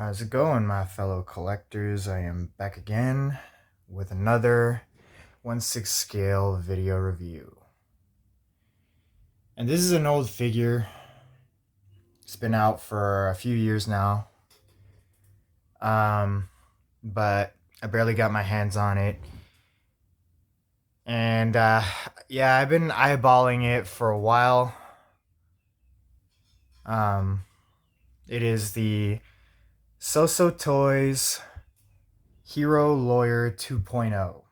How's it going, my fellow collectors? I am back again with another 1/6 scale video review. And this is an old figure. It's been out for a few years now. But I barely got my hands on it. And yeah, I've been eyeballing it for a while. It is the So Toys Hero Lawyer 2.0.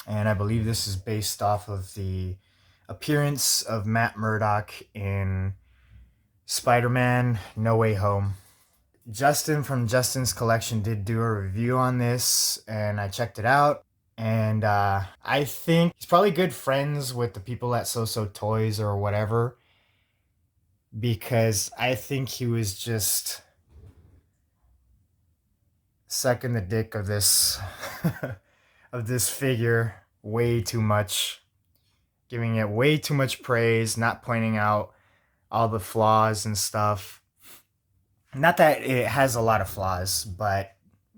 And I believe this is based off of the appearance of Matt Murdock in Spider-Man No Way Home. Justin from Justin's Collection did do a review on this, and I checked it out. And I think he's probably good friends with the people at So Toys or whatever, because I think he was just sucking the dick of this of this figure way too much, giving it way too much praise, not pointing out all the flaws and stuff. Not that it has a lot of flaws, but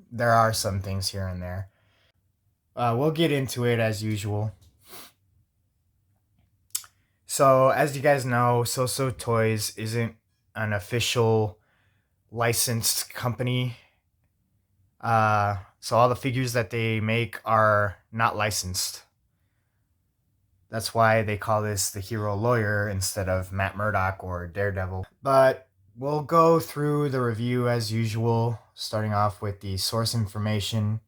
there are some things here and there. We'll get into it as usual. So, as you guys know, So Toys isn't an official licensed company. So all the figures that they make are not licensed. That's why they call this the Hero Lawyer instead of Matt Murdock or Daredevil. But we'll go through the review as usual, starting off with the source information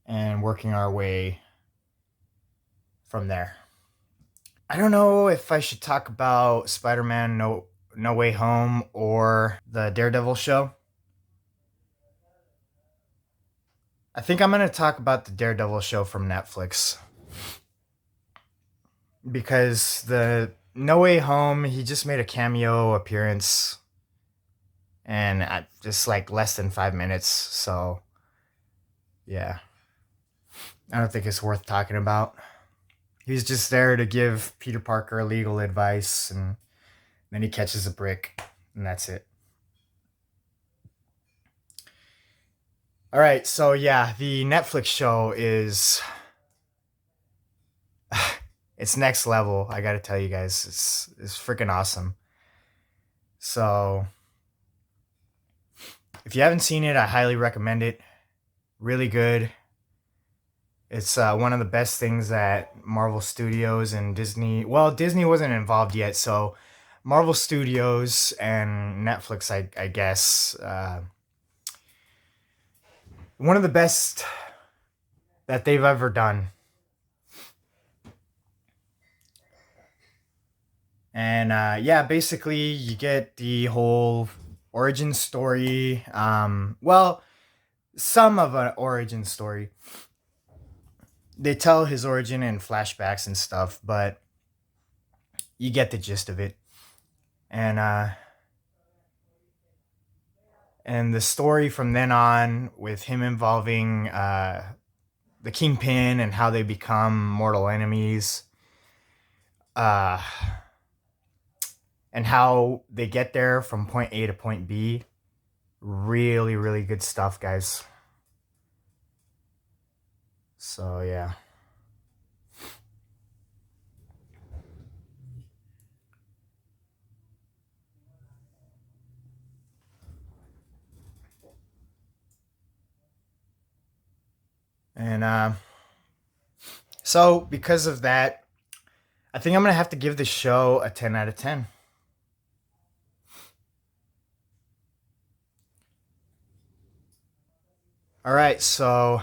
and working our way from there. I don't know if I should talk about Spider-Man No Way Home or the Daredevil show. I think I'm going to talk about the Daredevil show from Netflix, because the No Way Home, he just made a cameo appearance, and just like less than 5 minutes. So yeah, I don't think it's worth talking about. He's just there to give Peter Parker legal advice, and then he catches a brick, and that's it. All right, so yeah, the Netflix show is it's next level. I gotta tell you guys, it's freaking awesome. So if you haven't seen it, I highly recommend it. Really good. It's one of the best things that Marvel Studios and Disney... Well, Disney wasn't involved yet, so Marvel Studios and Netflix, I guess. One of the best that they've ever done. And yeah, basically you get the whole origin story. Well, some of an origin story. They tell his origin in flashbacks and stuff, but you get the gist of it. And the story from then on, with him involving the Kingpin and how they become mortal enemies, and how they get there from point A to point B. Really, really good stuff, guys. So yeah. And so because of that, I think I'm gonna have to give the show a 10 out of 10. All right, so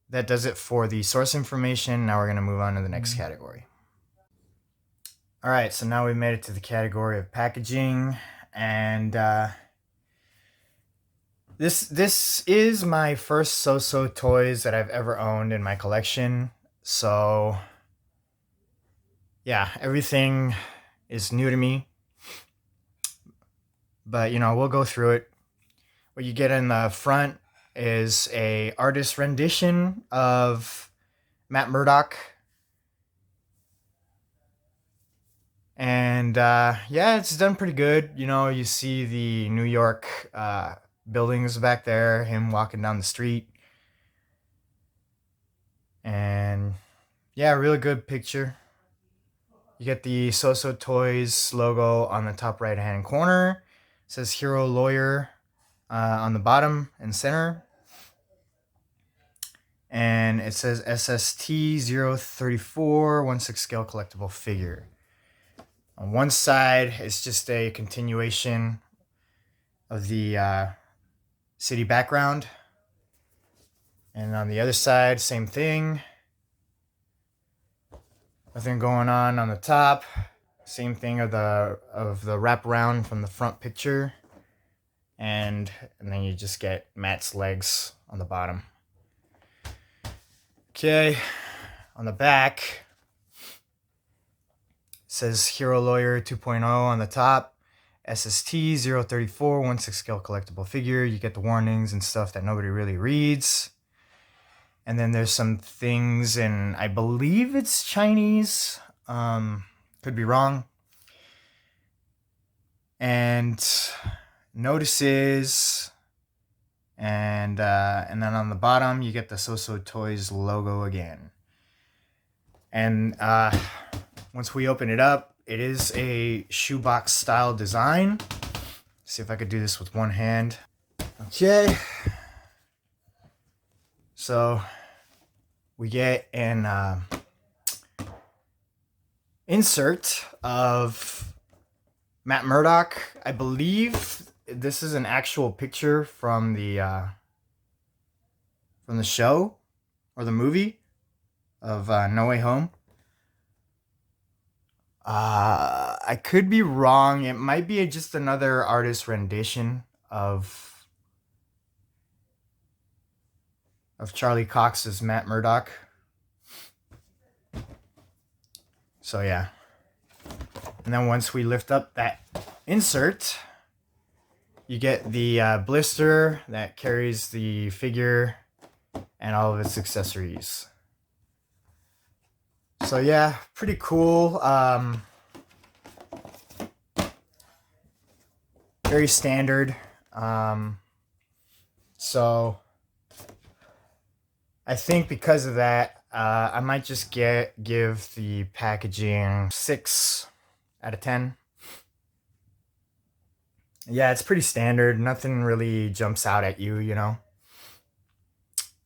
that does it for the source information. Now we're gonna move on to the next category. All right, so now we made it to the category of packaging, and this is my first So Toys that I've ever owned in my collection. So yeah, everything is new to me, but you know, we'll go through it. What you get in the front is a artist rendition of Matt Murdock, And yeah, it's done pretty good. You know, you see the New York buildings back there, him walking down the street. And yeah, really good picture. You get the So Toys logo on the top right hand corner. It says Hero Lawyer on the bottom and center. And it says SST 034 1/6 scale collectible figure. On one side, it's just a continuation of the city background. And on the other side, same thing. Nothing going on the top. Same thing of the wraparound from the front picture. And then you just get Matt's legs on the bottom. Okay, on the back, it says Hero Lawyer 2.0 on the top. SST 034 1/6 scale collectible figure. You get the warnings and stuff that nobody really reads. And then there's some things in, I believe it's Chinese. Could be wrong. And notices. And then on the bottom, you get the So Toys logo again. And once we open it up, it is a shoebox style design. See if I could do this with one hand. Okay. So we get an insert of Matt Murdock. I believe this is an actual picture from the show or the movie of No Way Home. I could be wrong. It might be just another artist rendition of Charlie Cox's Matt Murdock. So yeah. And then once we lift up that insert, you get the blister that carries the figure and all of its accessories. So yeah, pretty cool. Very standard. So I think because of that, I might just give the packaging 6 out of 10. Yeah, it's pretty standard. Nothing really jumps out at you, you know?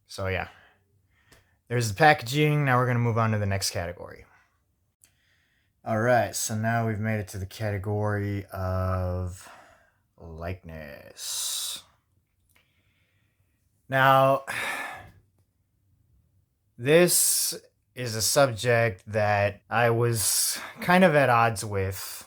So yeah. There's the packaging. Now we're going to move on to the next category. All right, so now we've made it to the category of likeness. Now, this is a subject that I was kind of at odds with.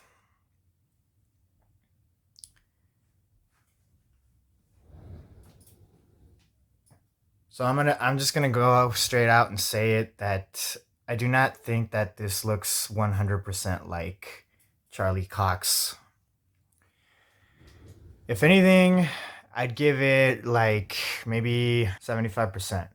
So I'm just gonna go straight out and say it that I do not think that this looks 100% like Charlie Cox. If anything, I'd give it like maybe 75%.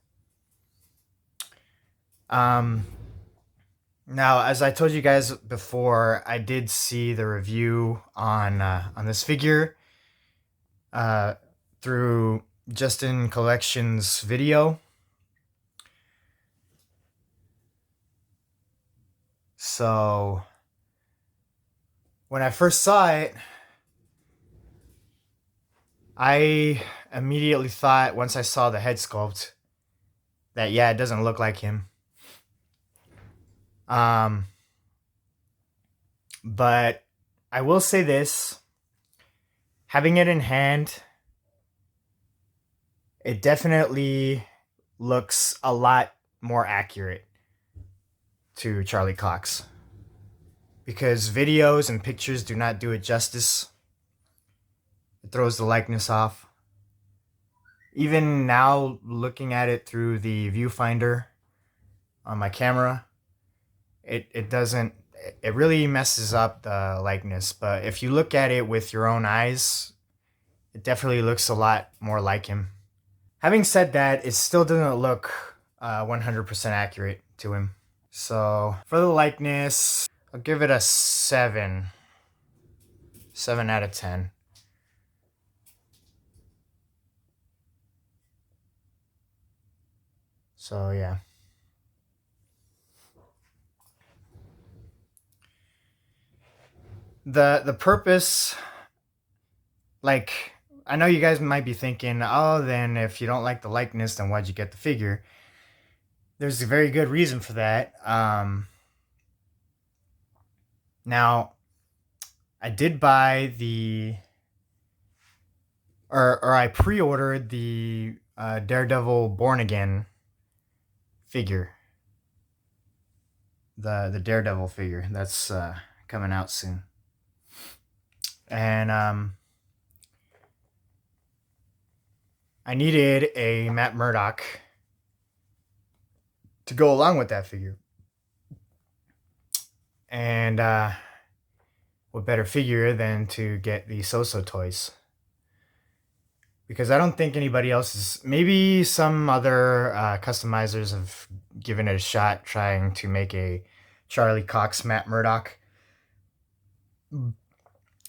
Now, as I told you guys before, I did see the review on this figure through Justin Collection's video. So when I first saw it, I immediately thought, once I saw the head sculpt, that yeah, it doesn't look like him. But I will say this, having it in hand, it definitely looks a lot more accurate to Charlie Cox, because videos and pictures do not do it justice. It throws the likeness off. Even now, looking at it through the viewfinder on my camera, it doesn't, it really messes up the likeness. But if you look at it with your own eyes, it definitely looks a lot more like him. Having said that, it still doesn't look 100% accurate to him. So for the likeness, I'll give it a 7. 7 out of 10. So yeah. The purpose, like, I know you guys might be thinking, oh, then if you don't like the likeness, then why'd you get the figure? There's a very good reason for that. Now, I did buy or I pre-ordered the Daredevil Born Again figure. The Daredevil figure that's coming out soon. And I needed a Matt Murdock to go along with that figure. And what better figure than to get the So-So toys? Because I don't think anybody else is. Maybe some other customizers have given it a shot trying to make a Charlie Cox Matt Murdock.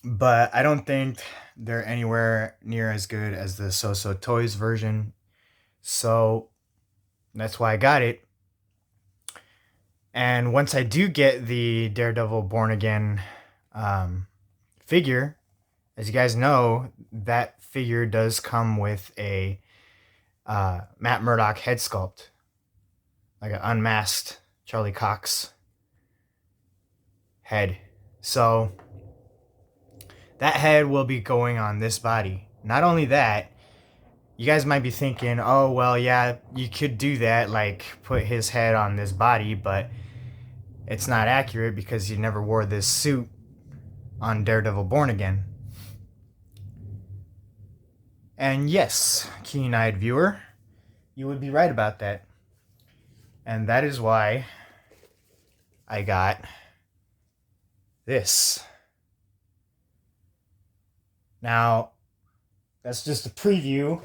But I don't think they're anywhere near as good as the So-So Toys version. So that's why I got it. And once I do get the Daredevil Born Again figure, as you guys know, that figure does come with a Matt Murdock head sculpt, like an unmasked Charlie Cox head. So that head will be going on this body. Not only that, you guys might be thinking, oh, well, yeah, you could do that, like put his head on this body, but it's not accurate because you never wore this suit on Daredevil Born Again. And yes, keen-eyed viewer, you would be right about that. And that is why I got this. Now, that's just a preview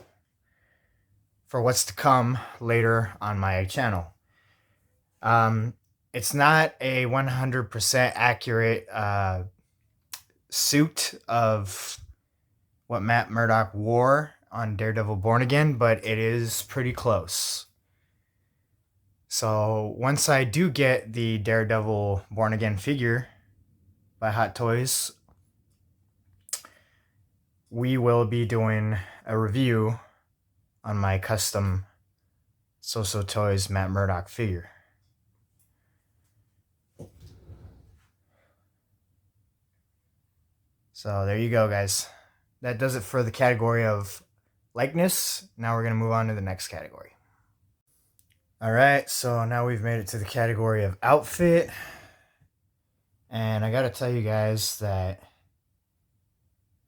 for what's to come later on my channel. It's not a 100% accurate suit of what Matt Murdock wore on Daredevil Born Again, but it is pretty close. So once I do get the Daredevil Born Again figure by Hot Toys, we will be doing a review on my custom So-So Toys Matt Murdock figure. So there you go, guys. That does it for the category of likeness. Now we're going to move on to the next category. All right, so now we've made it to the category of outfit. And I got to tell you guys that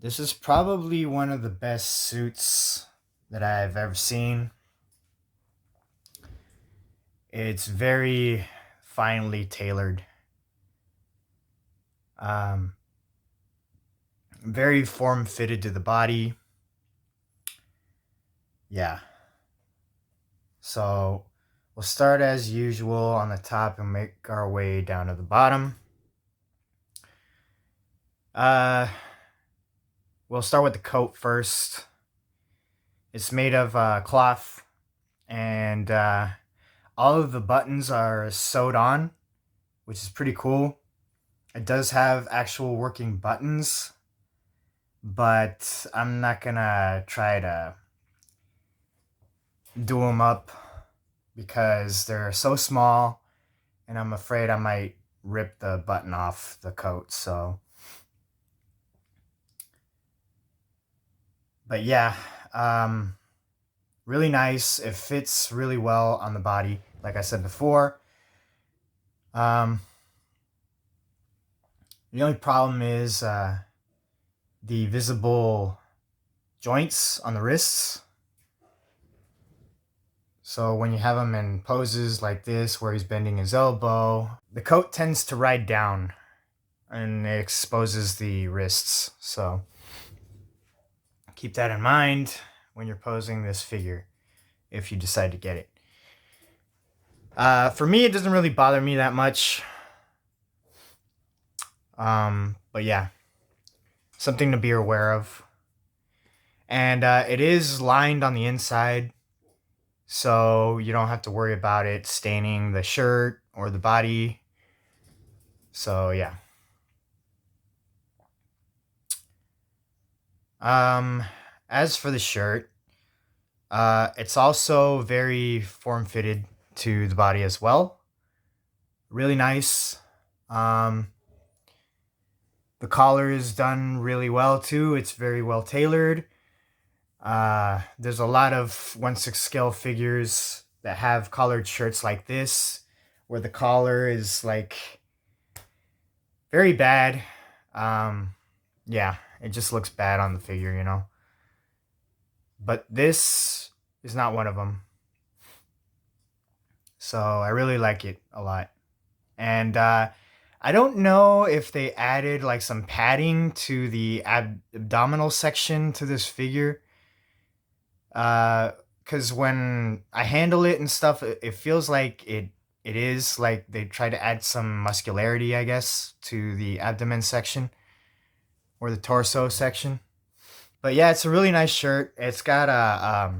this is probably one of the best suits that I've ever seen. It's very finely tailored. Very form-fitted to the body. Yeah. So we'll start as usual on the top and make our way down to the bottom. We'll start with the coat first. It's made of cloth, and all of the buttons are sewed on, which is pretty cool. It does have actual working buttons, but I'm not gonna try to do them up because they're so small, and I'm afraid I might rip the button off the coat. So, but yeah, really nice. It fits really well on the body, like I said before. The only problem is the visible joints on the wrists. So when you have him in poses like this where he's bending his elbow, the coat tends to ride down and it exposes the wrists. So keep that in mind when you're posing this figure if you decide to get it. For me, it doesn't really bother me that much. But yeah, something to be aware of. And it is lined on the inside, so you don't have to worry about it staining the shirt or the body. So yeah. Um, as for the shirt, it's also very form fitted to the body as well. Really nice. Um, the collar is done really well too. It's very well tailored. There's a lot of 1/6 scale figures that have collared shirts like this, where the collar is like very bad. Um, yeah, it just looks bad on the figure, you know. But this is not one of them. So I really like it a lot. And I don't know if they added like some padding to the abdominal section to this figure. Because when I handle it and stuff, it feels like it is like they try to add some muscularity, I guess, to the abdomen section or the torso section. But yeah, it's a really nice shirt. It's got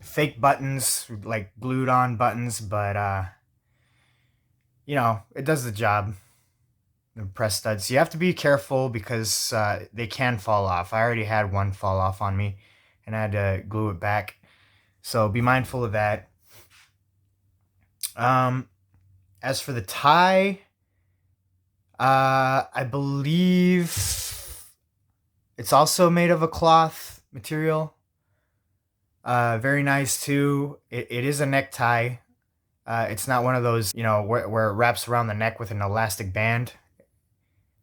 fake buttons, like glued on buttons, but it does the job. The press studs. You have to be careful because they can fall off. I already had one fall off on me, and I had to glue it back. So be mindful of that. Um, as for the tie, I believe it's also made of a cloth material. Very nice too. It is a necktie. It's not one of those, where it wraps around the neck with an elastic band.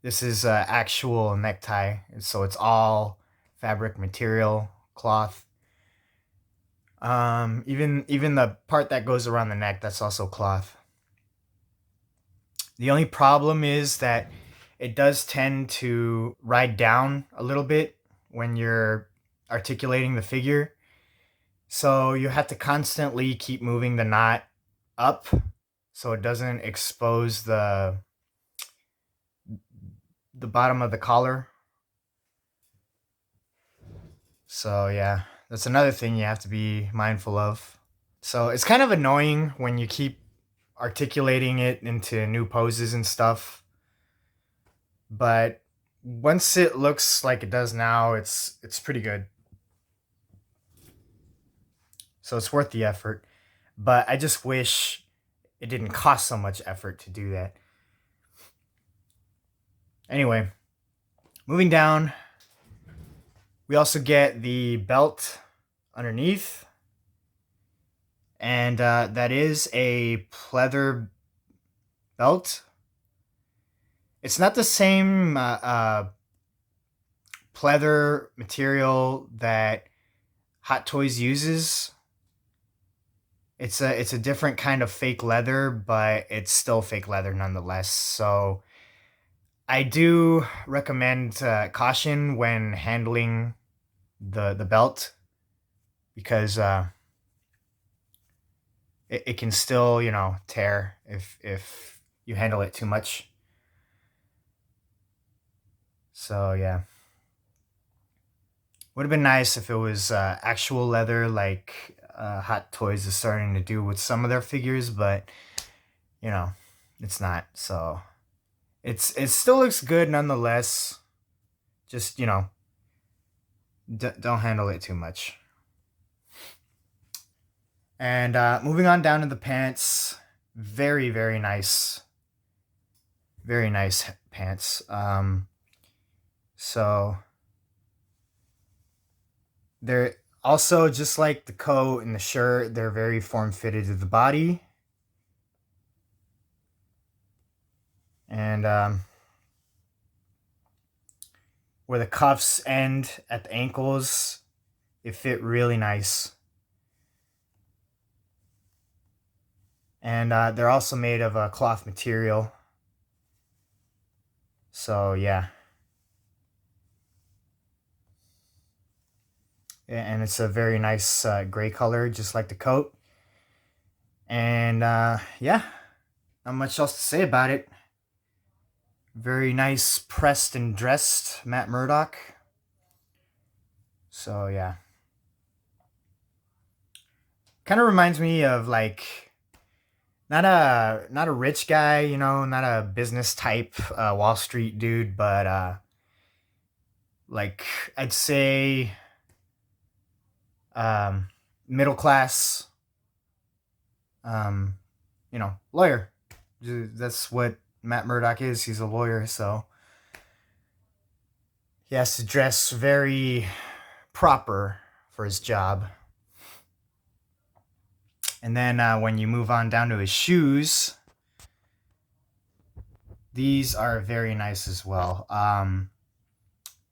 This is actual necktie, so it's all fabric material, cloth. Even the part that goes around the neck, that's also cloth. The only problem is that it does tend to ride down a little bit when you're articulating the figure. So you have to constantly keep moving the knot up so it doesn't expose the bottom of the collar. So yeah, that's another thing you have to be mindful of. So it's kind of annoying when you keep articulating it into new poses and stuff. But once it looks like it does now, it's pretty good. So it's worth the effort. But I just wish it didn't cost so much effort to do that. Anyway, moving down, we also get the belt underneath. And that is a pleather belt. It's not the same pleather material that Hot Toys uses. It's a different kind of fake leather, but it's still fake leather nonetheless. So I do recommend caution when handling the belt because it can still tear if you handle it too much. So yeah, would have been nice if it was actual leather like Hot Toys is starting to do with some of their figures, but it's not. So it still looks good nonetheless. Just don't handle it too much. And moving on down to the pants, very very nice, very nice pants. So they're also just like the coat and the shirt. They're very form fitted to the body, and where the cuffs end at the ankles, it fit really nice. And they're also made of a cloth material. So yeah. And it's a very nice gray color, just like the coat. And yeah, not much else to say about it. Very nice pressed and dressed Matt Murdock. So yeah. Kind of reminds me of like not a rich guy, you know, not a business type Wall Street dude, but like I'd say um, middle class, um, you know, lawyer. That's what Matt Murdock is. He's a lawyer, so he has to dress very proper for his job. And then when you move on down to his shoes, these are very nice as well.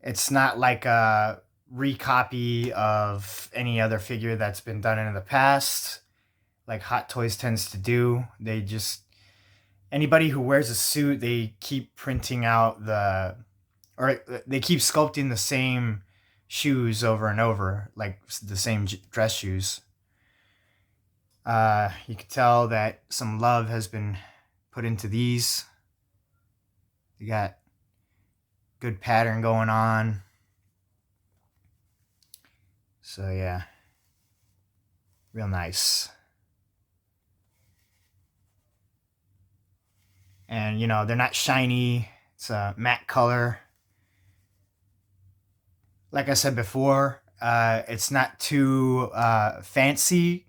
It's not like a recopy of any other figure that's been done in the past, like Hot Toys tends to do. They just, anybody who wears a suit, they keep printing out or they keep sculpting the same shoes over and over, like the same dress shoes. You can tell that some love has been put into these. You got good pattern going on. So yeah, real nice. And you know, they're not shiny. It's a matte color. Like I said before, it's not too fancy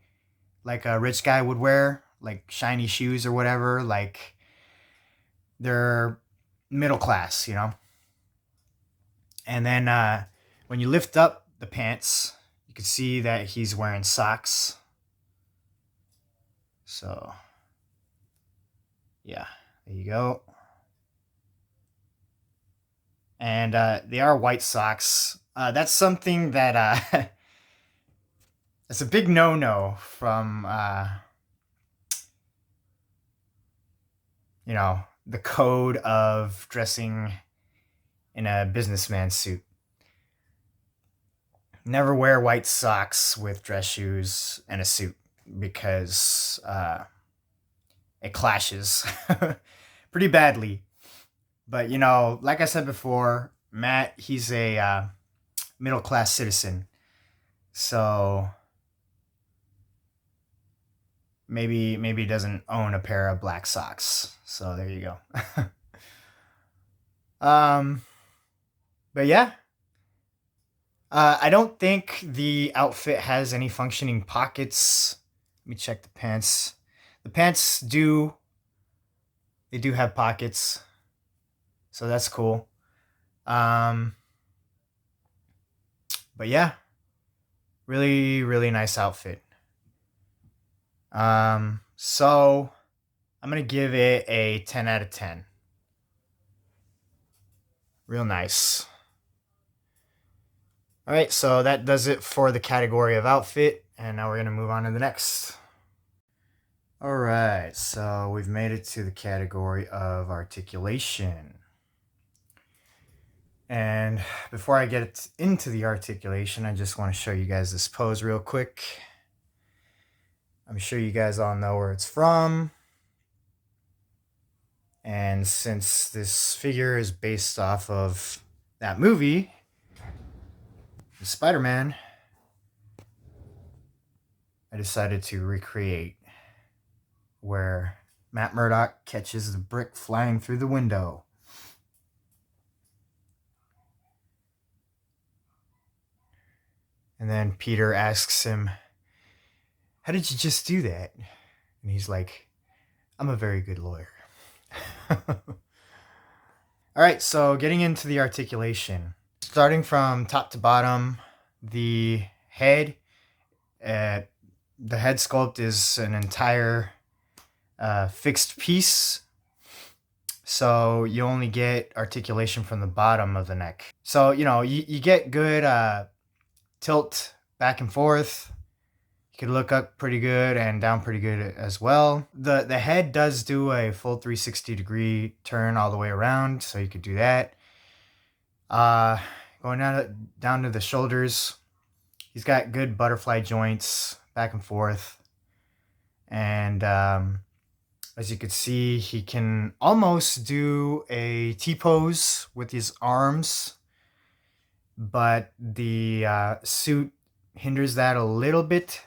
like a rich guy would wear, like shiny shoes or whatever. Like they're middle class, you know. And then when you lift up the pants, you can see that he's wearing socks. So yeah, there you go. And they are white socks. That's something that it's a big no-no from you know, the code of dressing in a businessman suit. Never wear white socks with dress shoes and a suit because it clashes pretty badly. But you know, like I said before, Matt, he's a middle class citizen, so maybe he doesn't own a pair of black socks. So there you go. But yeah, I don't think the outfit has any functioning pockets. Let me check the pants. The pants do have pockets, so that's cool. But yeah, really nice outfit. So I'm gonna give it a 10 out of 10. Real nice. All right, so that does it for the category of outfit, and now we're gonna move on to the next. All right, so we've made it to the category of articulation. And before I get into the articulation, I just want to show you guys this pose real quick. I'm sure you guys all know where it's from. And since this figure is based off of that movie, Spider-Man, I decided to recreate where Matt Murdock catches the brick flying through the window. And then Peter asks him, "How did you just do that?" And he's like, "I'm a very good lawyer." All right, so getting into the articulation. Starting from top to bottom, the head sculpt is an entire fixed piece. So you only get articulation from the bottom of the neck. So, you know, you get good tilt back and forth. You could look up pretty good and down pretty good as well. The head does do a full 360-degree turn all the way around, so you could do that. Going down to the shoulders, he's got good butterfly joints back and forth. And As you could see, he can almost do a T-pose with his arms, but the suit hinders that a little bit.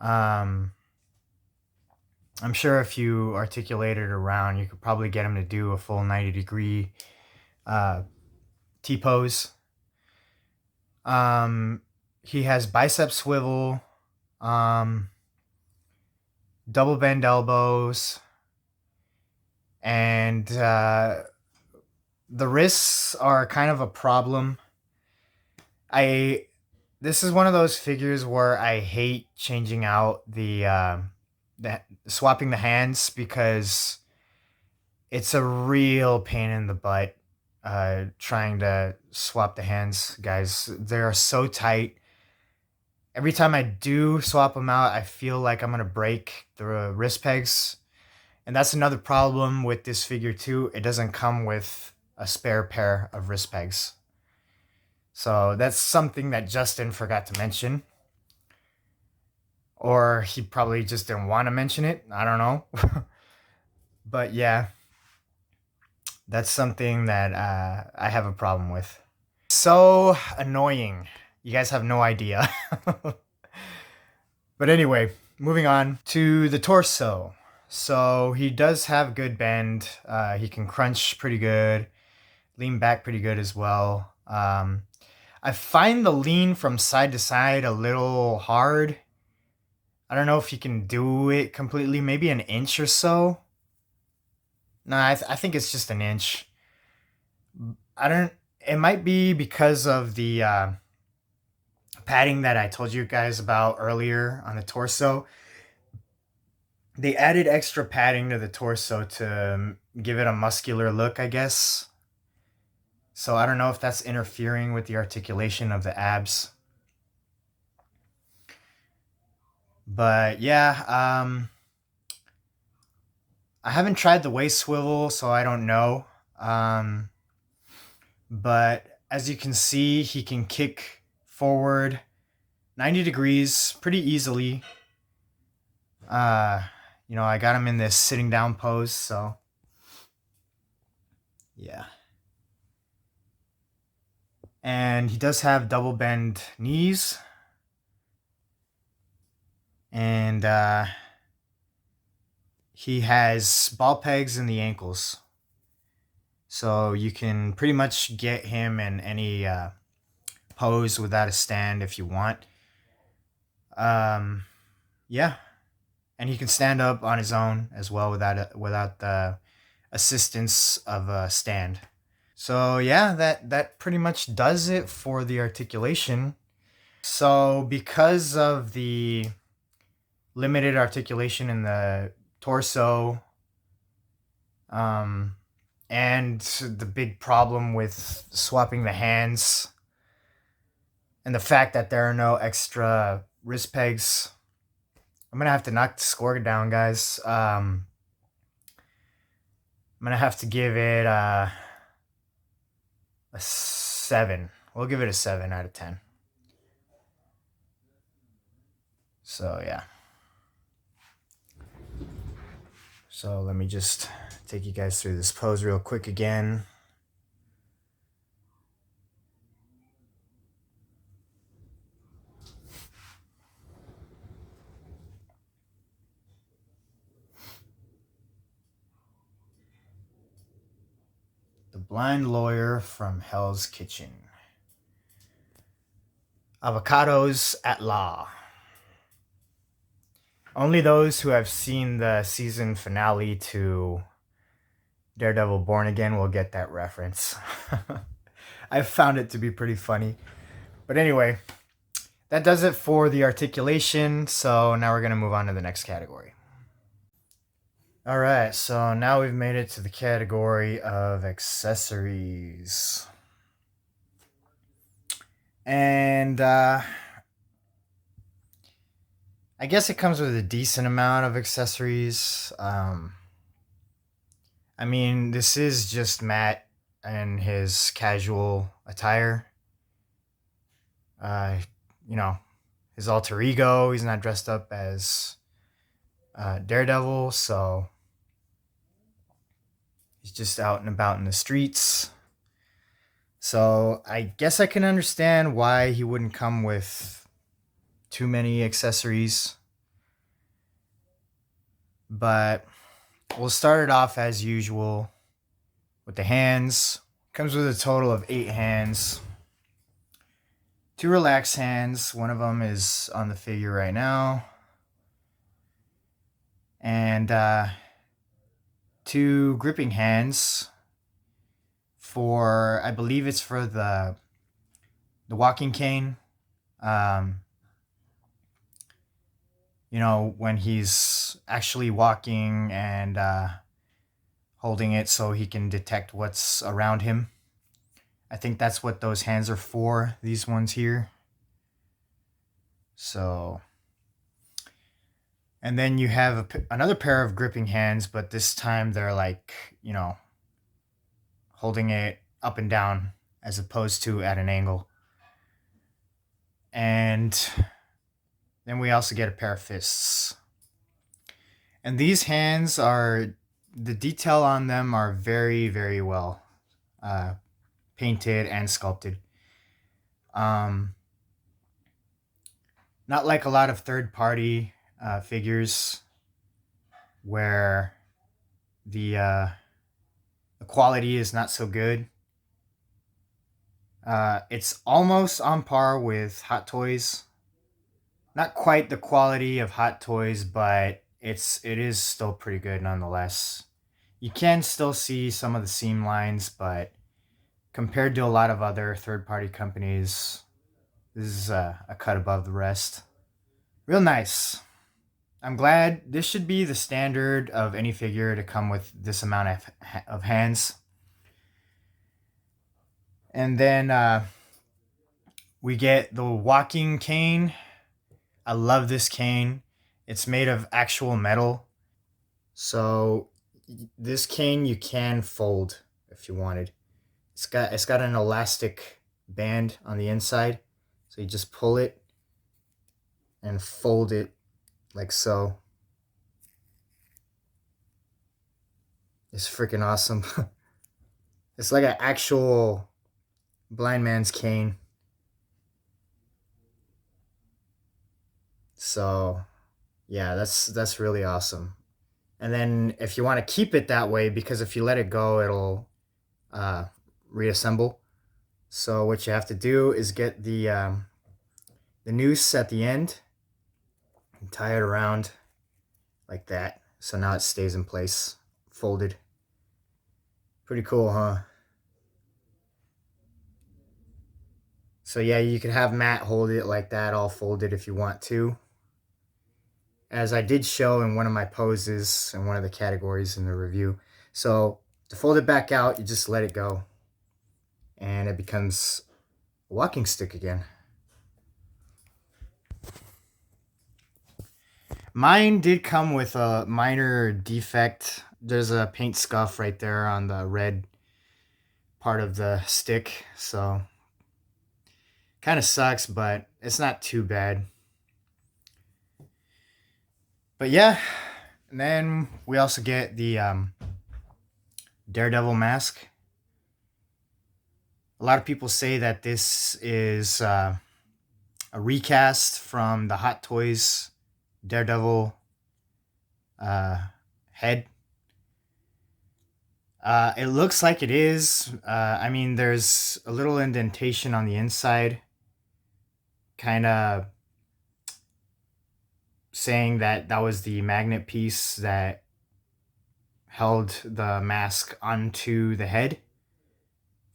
I'm sure if you articulate it around, you could probably get him to do a full 90-degree T-pose. He has bicep swivel, double bend elbows, and the wrists are kind of a problem. This is one of those figures where I hate changing out the swapping the hands, because it's a real pain in the butt trying to swap the hands, guys. They're so tight. Every time I do swap them out, I feel like I'm gonna break the wrist pegs. And that's another problem with this figure too. It doesn't come with a spare pair of wrist pegs. So that's something that Justin forgot to mention. Or he probably just didn't want to mention it. I don't know. But yeah, that's something that I have a problem with. So annoying. You guys have no idea. But anyway, moving on to the torso. So he does have good bend. He can crunch pretty good, lean back pretty good as well. I find the lean from side to side a little hard. I don't know if he can do it completely, maybe an inch or so. No, I think it's just an inch. It might be because of the padding that I told you guys about earlier on the torso. They added extra padding to the torso to give it a muscular look, I guess. So I don't know if that's interfering with the articulation of the abs. But yeah, I haven't tried the waist swivel, so I don't know. But as you can see, he can kick forward 90 degrees pretty easily. I got him in this sitting down pose, so yeah. And he does have double bend knees. And he has ball pegs in the ankles. So you can pretty much get him in any pose without a stand if you want. Yeah. And he can stand up on his own as well without the assistance of a stand. So yeah, that pretty much does it for the articulation. So because of the limited articulation in the torso, and the big problem with swapping the hands, and the fact that there are no extra wrist pegs, I'm gonna have to knock the score down, guys. I'm gonna have to give it a 7. We'll give it a 7 out of 10. So yeah. So let me just take you guys through this pose real quick again. The blind lawyer from Hell's Kitchen. Avocados at law. Only those who have seen the season finale to Daredevil Born Again will get that reference. I found it to be pretty funny. But anyway, that does it for the articulation. So now we're going to move on to the next category. All right, so now we've made it to the category of accessories. And I guess it comes with a decent amount of accessories. I mean, this is just Matt and his casual attire. His alter ego. He's not dressed up as Daredevil, so he's just out and about in the streets. So I guess I can understand why he wouldn't come with too many accessories. But we'll start it off as usual with the hands. Comes with a total of 8 hands. 2 relaxed hands. One of them is on the figure right now. And 2 gripping hands for, I believe it's for the walking cane. You know, when he's actually walking and holding it so he can detect what's around him. I think that's what those hands are for, these ones here. So, and then you have another pair of gripping hands, but this time they're like, you know, holding it up and down as opposed to at an angle. And then we also get a pair of fists. And these hands are, the detail on them are very, very well painted and sculpted. Not like a lot of third-party figures where the quality is not so good. It's almost on par with Hot Toys. Not quite the quality of Hot Toys, but it is still pretty good nonetheless. You can still see some of the seam lines, but compared to a lot of other third-party companies, this is a cut above the rest. Real nice. I'm glad. This should be the standard of any figure to come with this amount of hands. And then we get the walking cane. I love this cane. It's made of actual metal. So this cane you can fold if you wanted. It's got an elastic band on the inside. So you just pull it and fold it like so. It's freaking awesome. It's like an actual blind man's cane. So yeah, that's really awesome. And then if you want to keep it that way, because if you let it go, it'll reassemble. So what you have to do is get the noose at the end and tie it around like that. So now it stays in place, folded. Pretty cool, huh? So yeah, you can have Matt hold it like that, all folded if you want to. As I did show in one of my poses in one of the categories in the review. So to fold it back out, you just let it go. And it becomes a walking stick again. Mine did come with a minor defect. There's a paint scuff right there on the red part of the stick. So kind of sucks, but it's not too bad. But yeah, and then we also get the Daredevil mask. A lot of people say that this is a recast from the Hot Toys Daredevil head. It looks like it is. I mean, there's a little indentation on the inside, kind of saying that that was the magnet piece that held the mask onto the head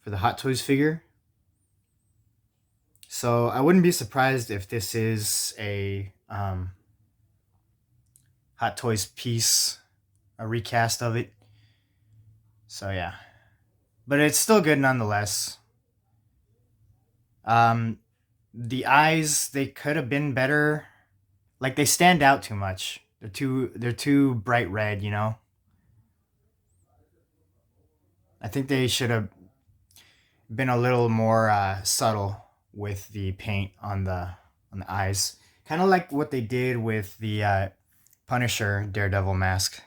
for the Hot Toys figure. So I wouldn't be surprised if this is a Hot Toys piece, a recast of it. So yeah, but it's still good nonetheless. The eyes, they could have been better. Like, they stand out too much. They're too bright red, you know. I think they should have been a little more subtle with the paint on the eyes, kind of like what they did with the Punisher Daredevil mask.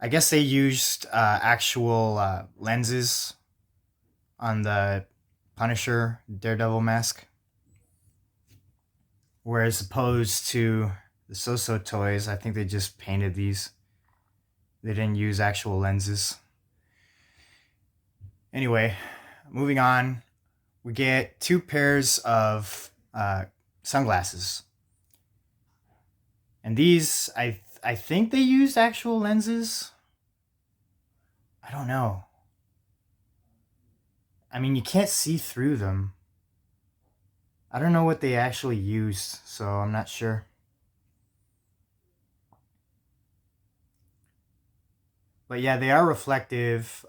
I guess they used actual lenses on the Punisher Daredevil mask, whereas opposed to the So-So toys, I think they just painted these. They didn't use actual lenses. Anyway, moving on, we get 2 pairs of sunglasses. And these, I think they used actual lenses. I don't know. I mean, you can't see through them. I don't know what they actually used, so I'm not sure. But yeah, they are reflective.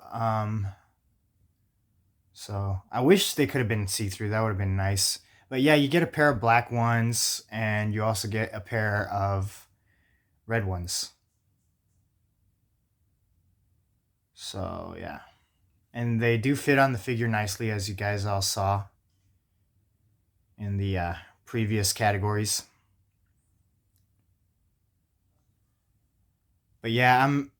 So I wish they could have been see-through. That would have been nice. But yeah, you get a pair of black ones, and you also get a pair of red ones. So yeah. And they do fit on the figure nicely, as you guys all saw in the previous categories. But yeah, I'm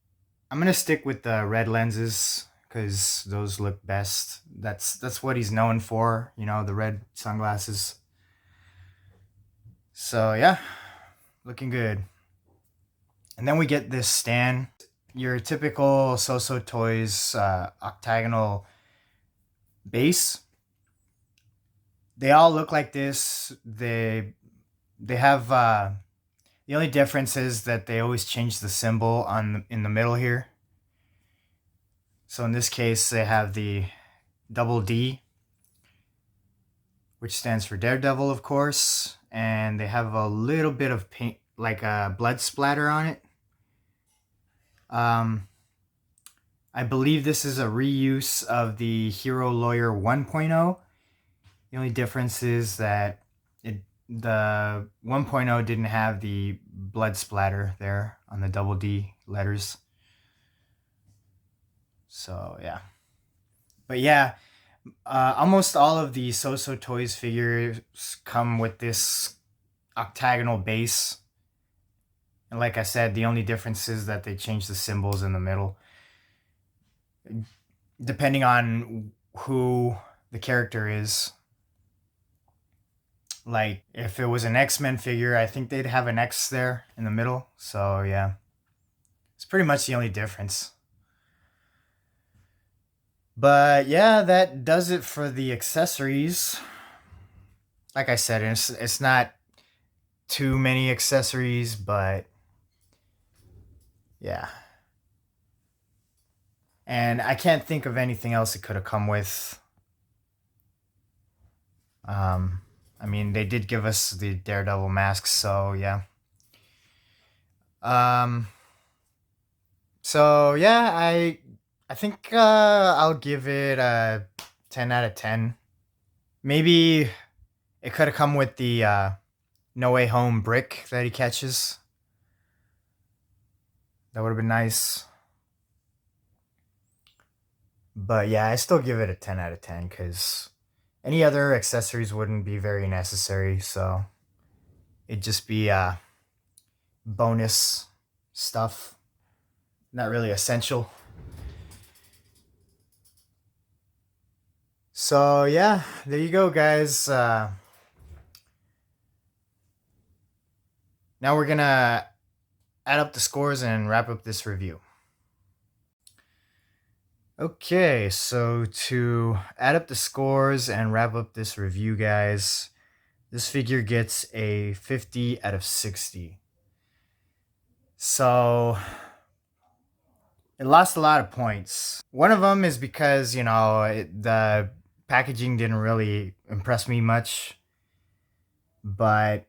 gonna stick with the red lenses because those look best. That's what he's known for, you know, the red sunglasses. So yeah, looking good. And then we get this stand, your typical So-So Toys octagonal base. They all look like this. They have the only difference is that they always change the symbol in the middle here. So in this case, they have the double D, which stands for Daredevil, of course, and they have a little bit of paint, like a blood splatter on it. I believe this is a reuse of the Hero Lawyer 1.0. The only difference is that the 1.0 didn't have the blood splatter there on the double D letters. So yeah. But yeah, almost all of the So-So Toys figures come with this octagonal base. And like I said, the only difference is that they change the symbols in the middle. Depending on who the character is. Like, if it was an X-Men figure, I think they'd have an X there in the middle. So, yeah. It's pretty much the only difference. But, yeah, that does it for the accessories. Like I said, it's not too many accessories, but, yeah. And I can't think of anything else it could have come with. I mean, they did give us the Daredevil masks, so yeah. So yeah, I think I'll give it a 10 out of 10. Maybe it could have come with the No Way Home brick that he catches. That would have been nice. But yeah, I still give it a 10 out of 10 because any other accessories wouldn't be very necessary. So it'd just be bonus stuff, not really essential. So yeah, there you go, guys. Now we're gonna add up the scores and wrap up this review. Okay, so to add up the scores and wrap up this review, guys, this figure gets a 50 out of 60. So it lost a lot of points. One of them is because, you know, the packaging didn't really impress me much. But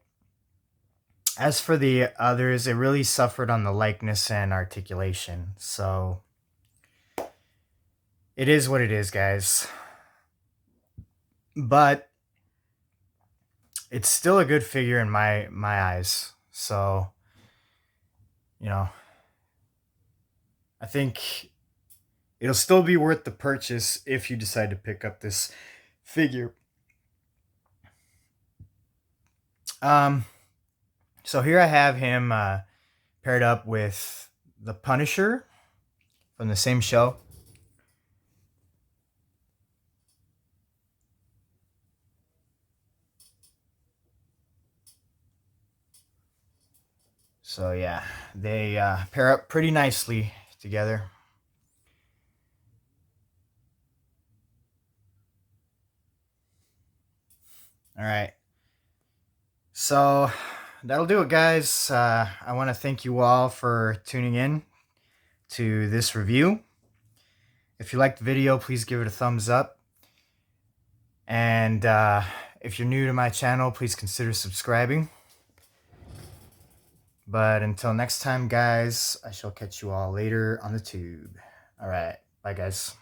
as for the others, it really suffered on the likeness and articulation. So it is what it is, guys. But it's still a good figure in my eyes. So, you know, I think it'll still be worth the purchase if you decide to pick up this figure. So here I have him paired up with the Punisher from the same show. So yeah, they pair up pretty nicely together. All right. So that'll do it, guys. I want to thank you all for tuning in to this review. If you liked the video, please give it a thumbs up. And if you're new to my channel, please consider subscribing. But until next time, guys, I shall catch you all later on the tube. All right. Bye, guys.